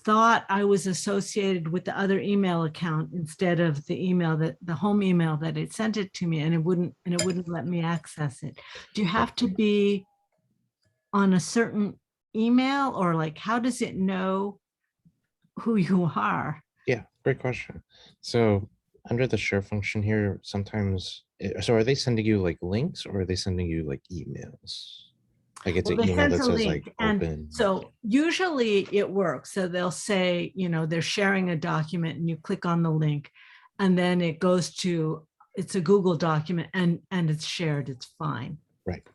thought I was associated with the other email account instead of the email, that the home email that it sent it to me, and it wouldn't let me access it. Do you have to be on a certain email, or like, how does it know who you are? Yeah, great question. So under the share function here, sometimes, so are they sending you like links, or are they sending you like emails? Like it's an email that says like open. So usually it works. So they'll say, they're sharing a document, and you click on the link, and then it goes to, it's a Google document, and it's shared, it's fine. Right.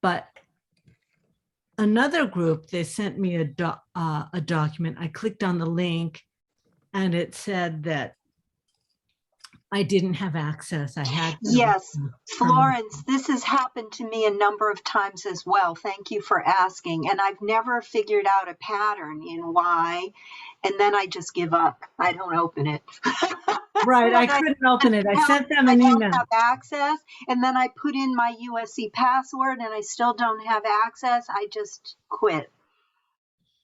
But another group, they sent me a document. I clicked on the link, and it said that I didn't have access. I had. Yes, Florence, this has happened to me a number of times as well. Thank you for asking. And I've never figured out a pattern in why. And then I just give up. I don't open it. Right, I couldn't open it. I sent them an email. I don't have access. And then I put in my USC password and I still don't have access. I just quit.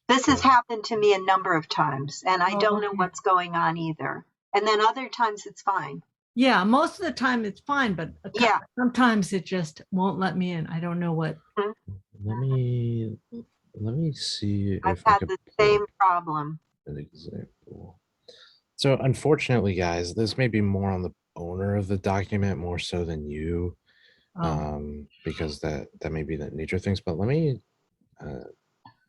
This has happened to me a number of times, and I don't know what's going on either. And then other times it's fine. Yeah, most of the time it's fine, but sometimes it just won't let me in. I don't know what. Let me see. I've had the same problem. An example. So unfortunately, guys, this may be more on the owner of the document more so than you, because that may be the nature of things. But let me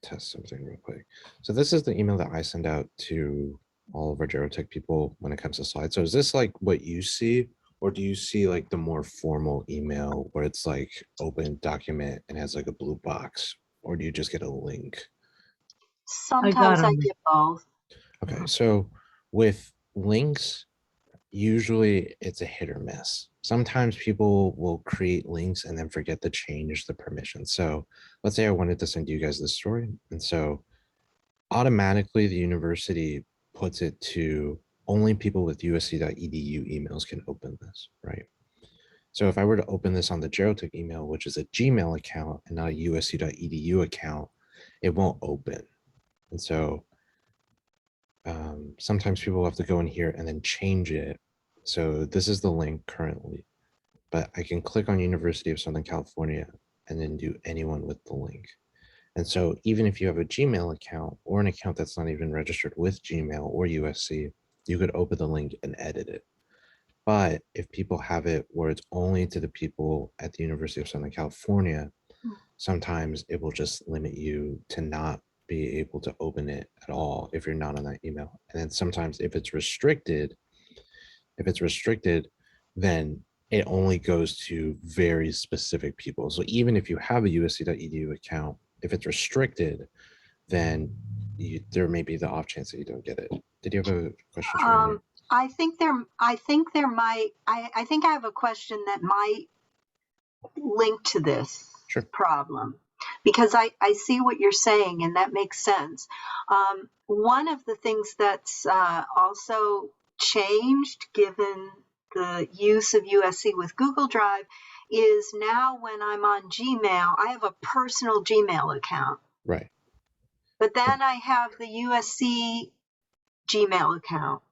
test something real quick. So this is the email that I send out to all of our GeroTech people when it comes to slides. So is this like what you see, Or do you see like the more formal email where it's like open document and has like a blue box? Or do you just get a link? Sometimes I them. get both. Okay, so with links, usually it's a hit or miss. Sometimes people will create links and then forget to change the permission. So let's say I wanted to send you guys this story. And so automatically the university puts it to only people with usc.edu emails can open this, right? So if I were to open this on the GeroTech email, which is a Gmail account and not a usc.edu account, it won't open. And so sometimes people have to go in here and then change it. So this is the link currently, but I can click on University of Southern California and then do anyone with the link. And so even if you have a Gmail account or an account that's not even registered with Gmail or USC, you could open the link and edit it. But if people have it where it's only to the people at the University of Southern California, sometimes it will just limit you to not be able to open it at all if you're not on that email. And then sometimes if it's restricted, then it only goes to very specific people. So even if you have a usc.edu account, if it's restricted, then there may be the off chance that you don't get it. Did you have a question? I think I have a question that might link to this problem, because I see what you're saying and that makes sense. One of the things that's also changed given the use of USC with Google Drive is now when I'm on Gmail, I have a personal Gmail account. Right. But then I have the USC Gmail account.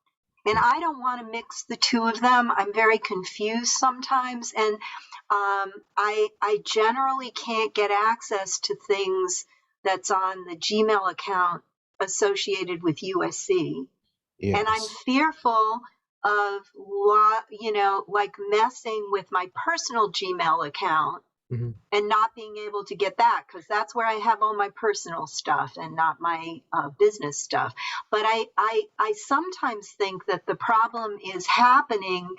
And I don't want to mix the two of them. I'm very confused sometimes. And I generally can't get access to things that's on the Gmail account associated with USC. Yes. And I'm fearful of, like messing with my personal Gmail account and not being able to get that, because that's where I have all my personal stuff and not my business stuff. But I sometimes think that the problem is happening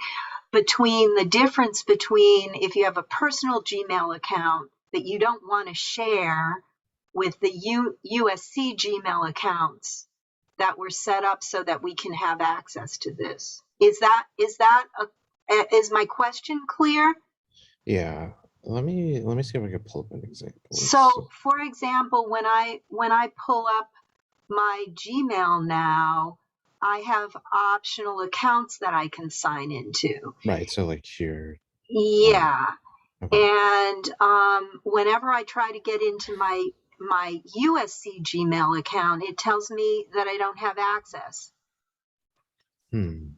between the difference between if you have a personal Gmail account that you don't want to share with the USC Gmail accounts that were set up so that we can have access to this. Is my question clear? Yeah. Let me see if I can pull up an example. So for example, when I pull up my Gmail now, I have optional accounts that I can sign into. Right. So like here. Yeah. Okay. And whenever I try to get into my USC Gmail account, it tells me that I don't have access. And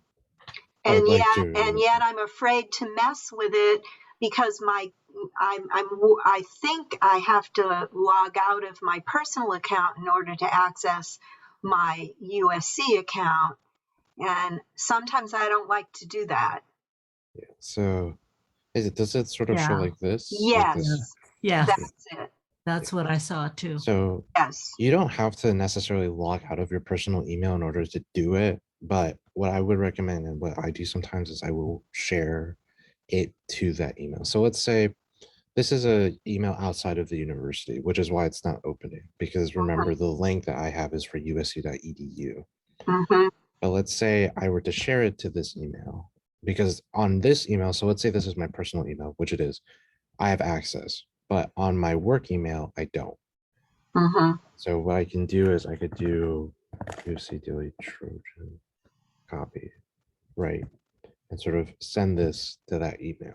yet I'm afraid to mess with it because I think I have to log out of my personal account in order to access my USC account. And sometimes I don't like to do that. Yeah. So does it sort of show like this? Yes. Like this? Yeah. That's it. That's what I saw too. So yes, you don't have to necessarily log out of your personal email in order to do it. But what I would recommend and what I do sometimes is I will share it to that email. So let's say this is an email outside of the university, which is why it's not opening, because remember the link that I have is for usc.edu. But let's say I were to share it to this email, because on this email, so let's say this is my personal email, which it is, I have access, but on my work email, I don't. So what I can do is I could do UC Daily Trojan copy, right? And sort of send this to that email.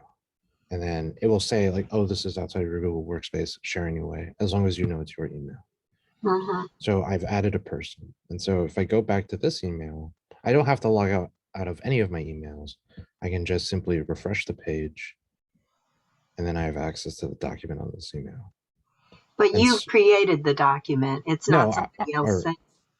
And then it will say like, oh, this is outside your Google Workspace, sharing away, as long as you know it's your email. So I've added a person. And so if I go back to this email, I don't have to log out of any of my emails. I can just simply refresh the page. And then I have access to the document on this email. But you've created the document. It's not somebody else.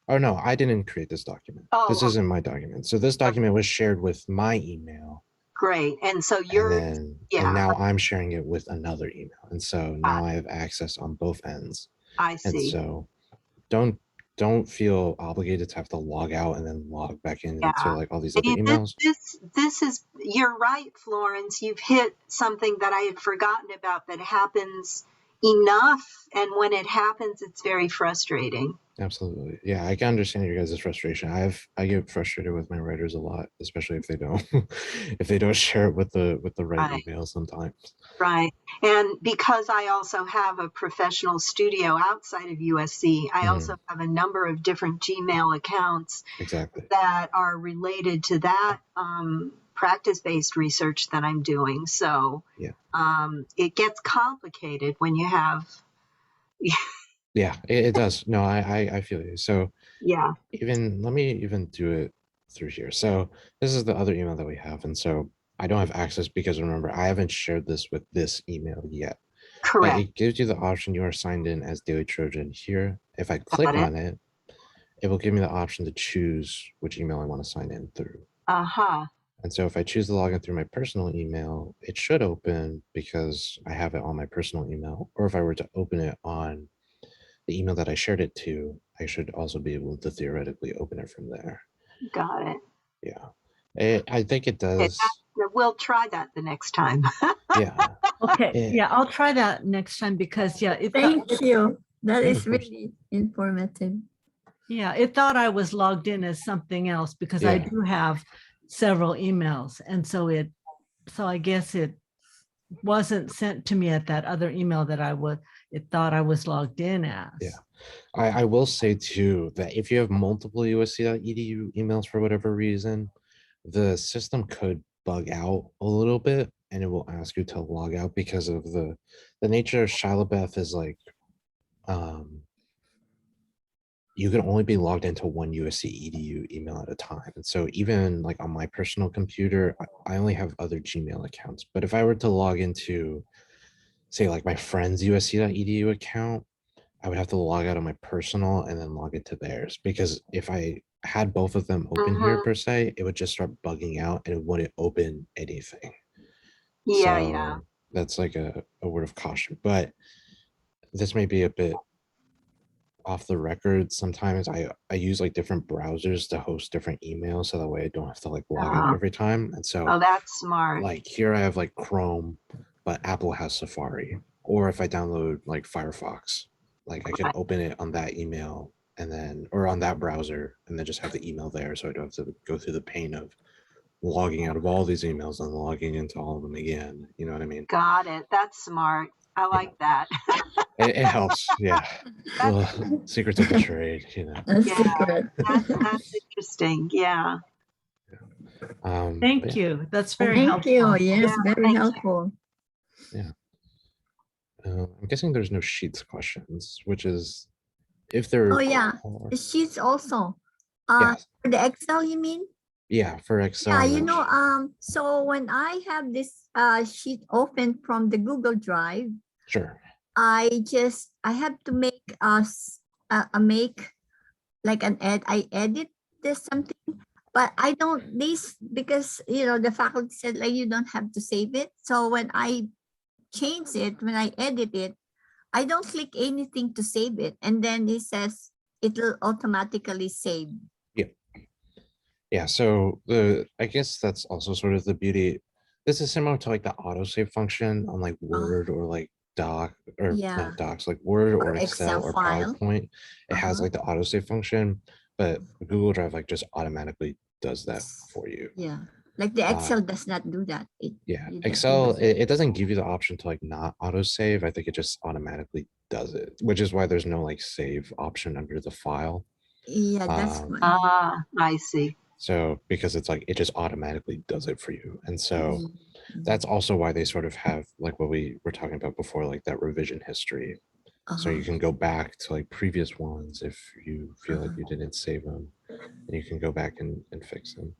Oh, no, I didn't create this document. This isn't my document. So this document was shared with my email. Great. And so you're, and now I'm sharing it with another email. And so now I have access on both ends. I see. And so don't don't feel obligated to have to log out and then log back in into Yeah. like all these other See, emails. this is, you're right, Florence. You've hit something that I had forgotten about that happens enough. And when it happens, it's very frustrating. Absolutely. Yeah, I can understand your guys' frustration. I get frustrated with my writers a lot, especially if they don't if they don't share it with the right Right. email sometimes. Right. And because I also have a professional studio outside of USC, I also have a number of different Gmail accounts Exactly. that are related to that practice-based research that I'm doing. So Yeah. it gets complicated when you have, Yeah, it does. No, I feel you. So yeah, let me even do it through here. So this is the other email that we have. And so I don't have access because remember, I haven't shared this with this email yet. But correct. it gives you the option you are signed in as Daily Trojan here. If I Got click it. on it, it will give me the option to choose which email I want to sign in through. Uh-huh. And so if I choose to log in through my personal email, it should open because I have it on my personal email. Or if I were to open it on the email that I shared it to, I should also be able to theoretically open it from there. Got it. Yeah. I think it Okay, does. we'll try that the next time. Yeah. Okay, yeah, I'll try that next time because yeah, Thank you. That Yeah, is of course. really informative. yeah, it thought I was logged in as something else because I Yeah. do have several emails. And so I guess it wasn't sent to me at that other email that it thought I was logged in as. Yeah. I will say too that if you have multiple USC.edu emails for whatever reason, the system could bug out a little bit and it will ask you to log out because of the nature of Shilabeth is like you can only be logged into one USC EDU email at a time. And so even like on my personal computer, I only have other Gmail accounts. But if I were to log into say like my friend's USC.edu account, I would have to log out of my personal and then log into theirs because if I had both of them open here Mhm. per se, it would just start bugging out and it wouldn't open anything. Yeah, yeah. So that's like a word of caution, but this may be a bit off the record. Sometimes I use like different browsers to host different emails so that way I don't have to like log out every time. And so Oh, that's smart. like here I have like Chrome, but Apple has Safari. Or if I download like Firefox, like I can Right. open it on that email and then or on that browser and then just have the email there. So I don't have to go through the pain of logging out of all these emails and logging into all of them again. You know what I mean? Got it. That's smart. I like that. It helps. Yeah. Well, secrets of the trade, you know. A Yeah. secret. That's interesting. Yeah. But Thank yeah. you. That's very Thank you. helpful. Yes, Yeah, very thank you. helpful. Yeah. I'm guessing there's no sheets questions, which is if there Oh yeah, are. the sheets also. Yes. For the Excel, you mean? Yeah, for Excel. Yeah, and you then know, so when I have this sheet open from the Google Drive, sure. I have to make make like an I edit this something, but I don't this because you know the faculty said like you don't have to save it. So when I change it, when I edit it, I don't click anything to save it, and then it says it will automatically save. Yeah, so I guess that's also sort of the beauty. This is similar to like the autosave function on like Word or like Doc or Yeah. not Docs, like Word or Excel Excel or file. PowerPoint. It has like the autosave function, but Google Drive like just automatically does that for you. Yeah, like the Excel does not do that. Yeah, you just Excel, use it. it doesn't give you the option to like not autosave. I think it just automatically does it, which is why there's no like save option under the file. Yeah, that's Um, I see. So because it's like it just automatically does it for you. And so Mhm. that's also why they sort of have like what we were talking about before, like that revision history. So you can go back to like previous ones if you feel like you didn't save them, and you can go back and fix them.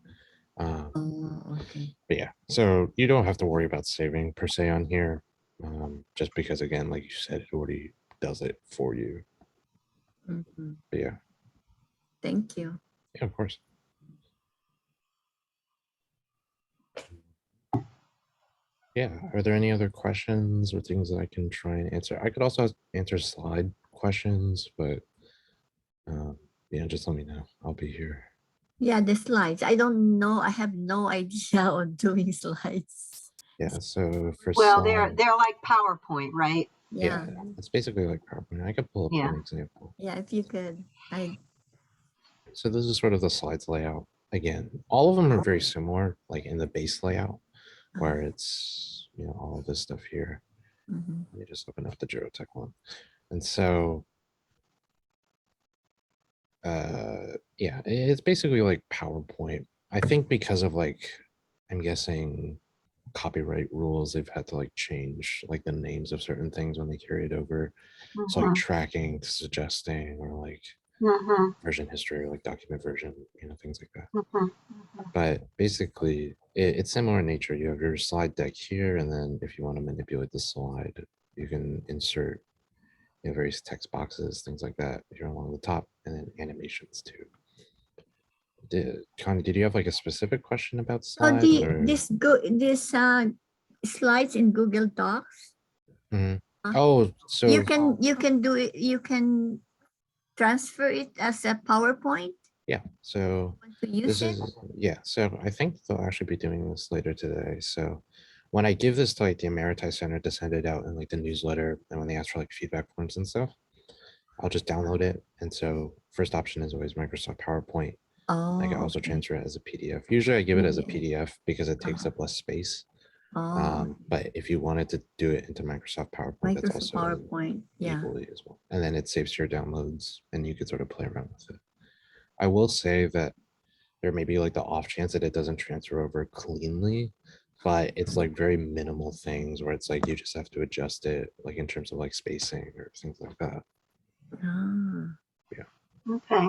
Okay. But yeah, so you don't have to worry about saving per se on here, just because again, like you said, it already does it for you. Mhm. But yeah, Thank you. yeah, of course. Yeah, are there any other questions or things that I can try and answer? I could also answer slide questions, but Yeah, just let me know. I'll be here. Yeah, the slides. I don't know. I have no idea on doing slides. Yeah, so for Well, slide, they're like PowerPoint, right? yeah, Yeah. it's basically like PowerPoint. I could pull up Yeah. an example. Yeah, if you could. So this is sort of the slides layout. Again, all of them are very similar, like in the base layout, where it's, you know, all of this stuff here. Mhm. Let me just open up the GeroTech one. And so, yeah, it's basically like PowerPoint. I think because of like, I'm guessing copyright rules, they've had to like change like the names of certain things when they carry it over. So like tracking to suggesting, or like version history, or like document version, you know, things like that. But basically it's similar in nature. You have your slide deck here, and then if you want to manipulate the slide, you can insert, you know, various text boxes, things like that here along the top, and then animations too. Connie, did you have like a specific question about So slides? Or? this slides in Google Docs. Mhm. Uh, Oh, so you can do it. You can transfer it as a PowerPoint. yeah, so Want to use this it? is, yeah, so I think they'll actually be doing this later today. So when I give this to like the Emeriti Center to send it out in like the newsletter, and when they ask for like feedback forms and stuff, I'll just download it. And so first option is always Microsoft PowerPoint. I can Oh, also okay. transfer it as a PDF. Usually I give it as a PDF. PDF because it takes up less space. Oh, But if you wanted to do it into Microsoft PowerPoint, that's Microsoft also PowerPoint. Yeah. equally as well. And then it saves your downloads, and you could sort of play around with it. I will say that there may be like the off chance that it doesn't transfer over cleanly, but it's like very minimal things where it's like you just have to adjust it, like in terms of like spacing or things like that. Ah, Okay.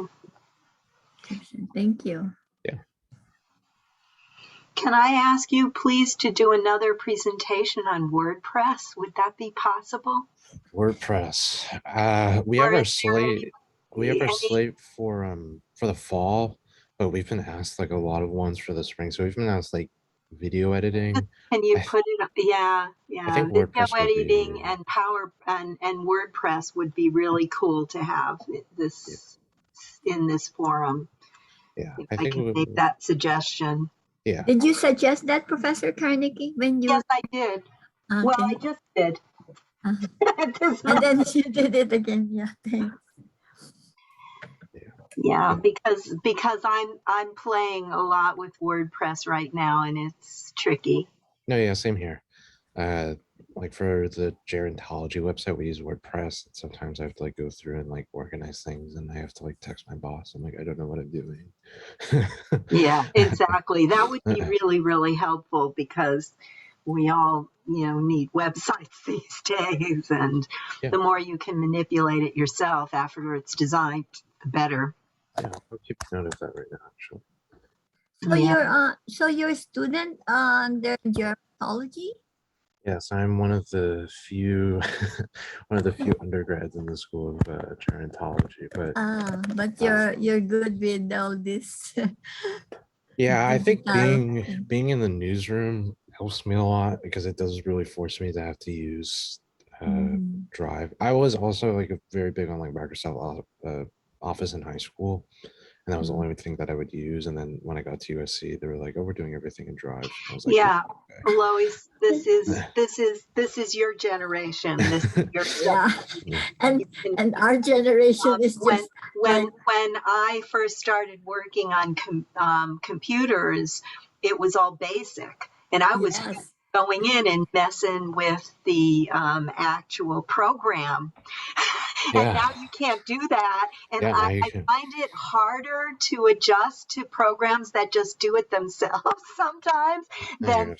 thank you. Yeah. Can I ask you please to do another presentation on WordPress? Would that be possible? WordPress. We Or have our is there any, slate. We have our slate for the fall, but we've been asked like a lot of ones for the spring. So we've been asked like video editing. can you I, put it, yeah, I yeah, think video WordPress would editing be, and and WordPress would be really cool to have this in this forum. yeah, If I I think can make that suggestion. yeah. Did you suggest that, Professor Carnegie, when you? Yes, I did. Well, Okay. I just did. At this And then moment. you did it again. Yeah, thanks. Yeah, because I'm playing a lot with WordPress right now, and it's tricky. No, yeah, same here. Like for the gerontology website, we use WordPress. And sometimes I have to like go through and like organize things, and I have to like text my boss. I'm like, I don't know what I'm doing. Yeah, exactly. That would be really, really helpful because we all, need websites these days, and Yeah. the more you can manipulate it yourself after it's designed, the better. Yeah, I'll keep note of that right now, actually. So you're a student under gerontology? Yes, I'm one of the few undergrads in the School of Gerontology. But you're good with all this. Yeah, I think digital being in the newsroom helps me a lot because it does really force me to have to use Drive. I was also like very big on like Microsoft Office in high school, and that was the only thing that I would use. And then when I got to USC, they were like, "Oh, we're doing everything in Drive." I was like, Yeah, okay. Lois, this is your generation. This is your stuff. Yeah. And our generation is just when I first started working on computers, it was all BASIC, and I was going in and messing with the actual program. And now you can't do that. And I find it harder to adjust to programs that just do it themselves sometimes than